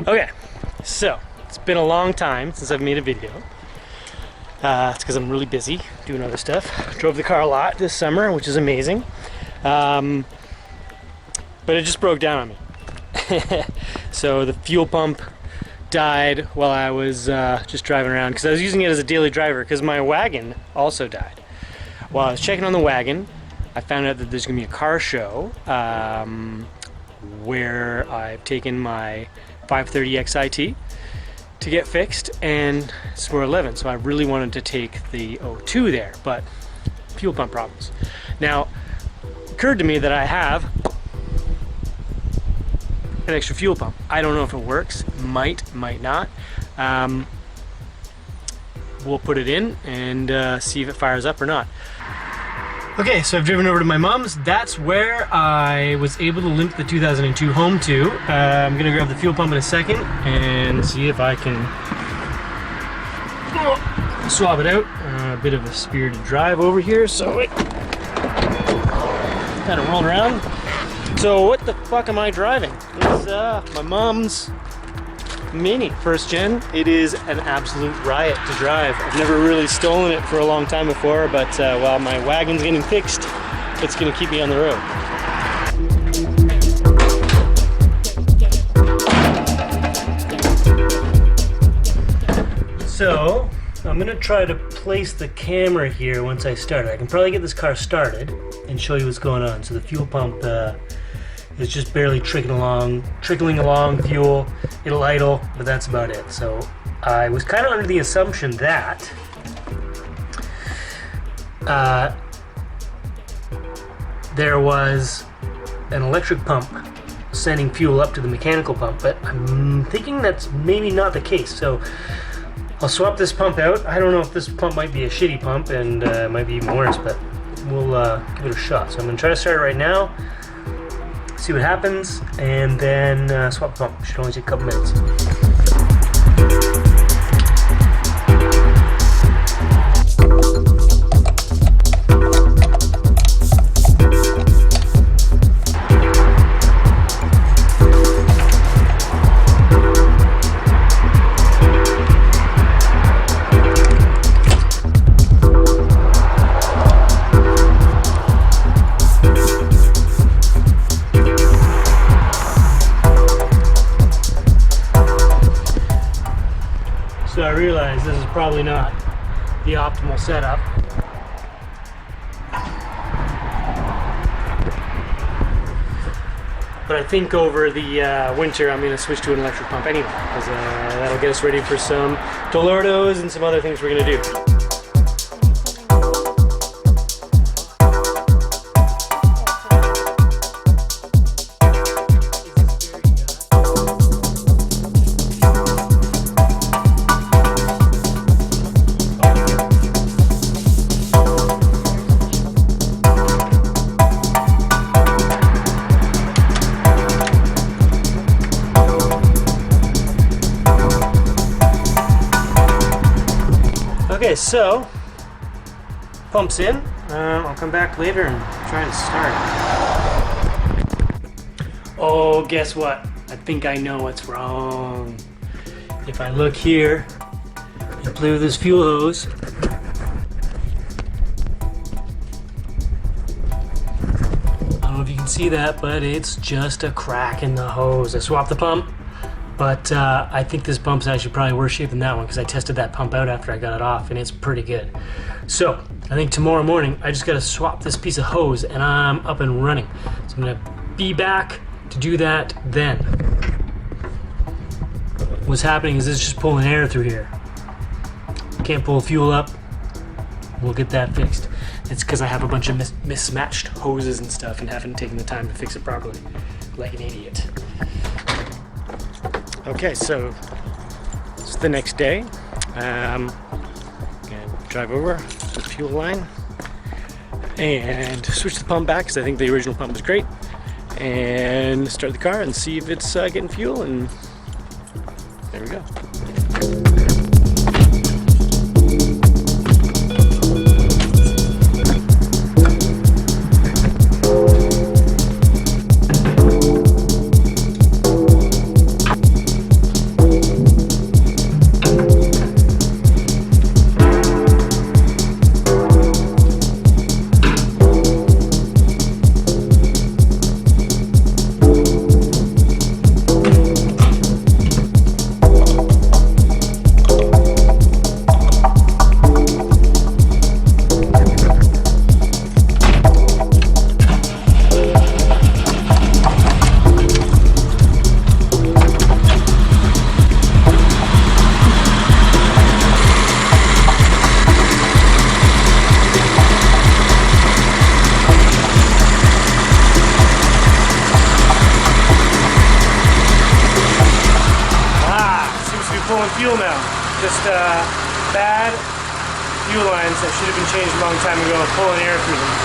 Okay, so it's been a long time since I've made a video. It's because I'm really busy doing other stuff. Drove the car a lot this summer, which is amazing. But it just broke down on me. So the fuel pump died while I was just driving around because I was using it as a daily driver because my wagon also died. While I was checking on the wagon, I found out that there's going to be a car show where I've taken my 530 XIT to get fixed, and it's 411, so I really wanted to take the 02 there, but fuel pump problems. Now, it occurred to me that I have an extra fuel pump. I don't know if it works, might not. We'll put it in and see if it fires up or not. Okay, so I've driven over to my mom's. That's where I was able to limp the 2002 home to. I'm gonna grab the fuel pump in a second and see if I can swap it out. A bit of a spirited drive over here, so it kind of rolling around. So what the fuck am I driving? It's my mom's Mini, first gen. It is an absolute riot to drive. I've never really stolen it for a long time before, but while my wagon's getting fixed, it's gonna keep me on the road. So I'm gonna try to place the camera here once I start it. I can probably get this car started and show you what's going on. So the fuel pump is just barely trickling along fuel. It'll idle, but that's about it. So I was kind of under the assumption that there was an electric pump sending fuel up to the mechanical pump, but I'm thinking that's maybe not the case. So I'll swap this pump out. I don't know if this pump might be a shitty pump and it might be even worse, but we'll give it a shot. So I'm gonna try to start it right now, see what happens, and then swap the pump. Should only take a couple minutes. So I realize this is probably not the optimal setup. But I think over the winter I'm going to switch to an electric pump anyway, because that'll get us ready for some Dolordos and some other things we're going to do. Okay, so pump's in. I'll come back later and try and start. Oh, guess what? I think I know what's wrong. If I look here and play with this fuel hose, I don't know if you can see that, but it's just a crack in the hose. I swapped the pump. But I think this pump's actually probably worse shape than that one because I tested that pump out after I got it off and it's pretty good. So I think tomorrow morning I just got to swap this piece of hose and I'm up and running. So I'm going to be back to do that then. What's happening is it's just pulling air through here. Can't pull fuel up. We'll get that fixed. It's because I have a bunch of mismatched hoses and stuff and haven't taken the time to fix it properly, like an idiot. Okay, so it's the next day. I'm gonna drive over to the fuel line and switch the pump back because I think the original pump was great, and start the car and see if it's getting fuel, and there we go. pulling fuel now. Just bad fuel lines that should have been changed a long time ago, pulling air through them.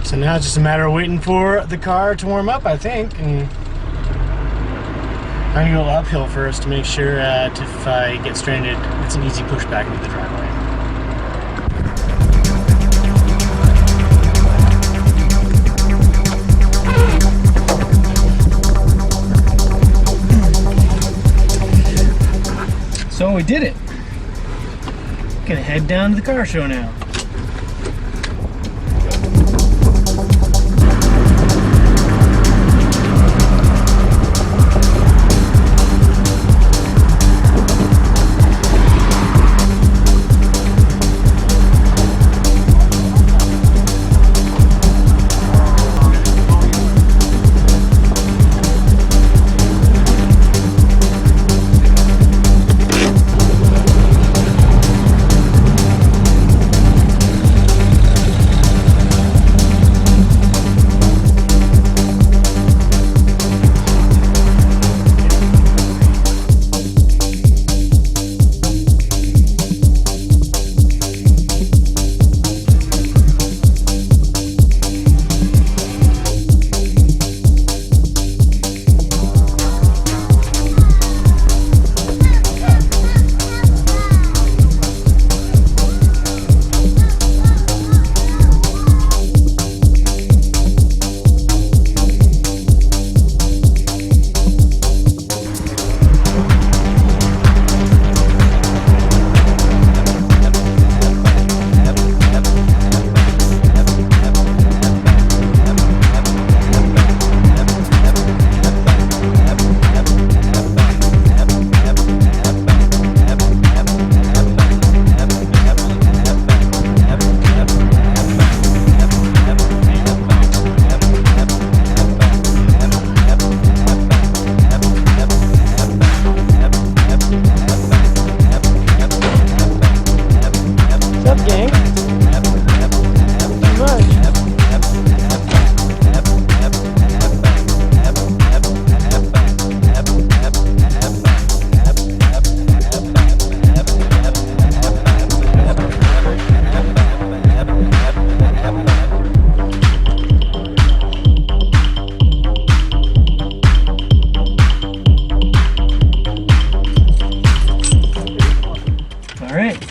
So now it's just a matter of waiting for the car to warm up, I think, and I'm gonna go uphill first to make sure if I get stranded, it's an easy push back into the driveway. So we did it. Gonna head down to the car show now.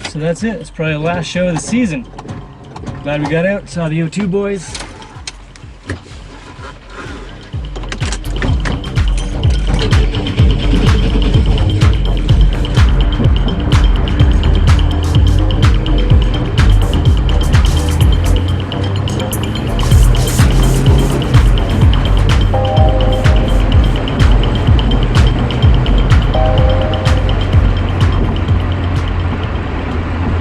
So that's it. It's probably the last show of the season. Glad we got out, saw the O2 boys.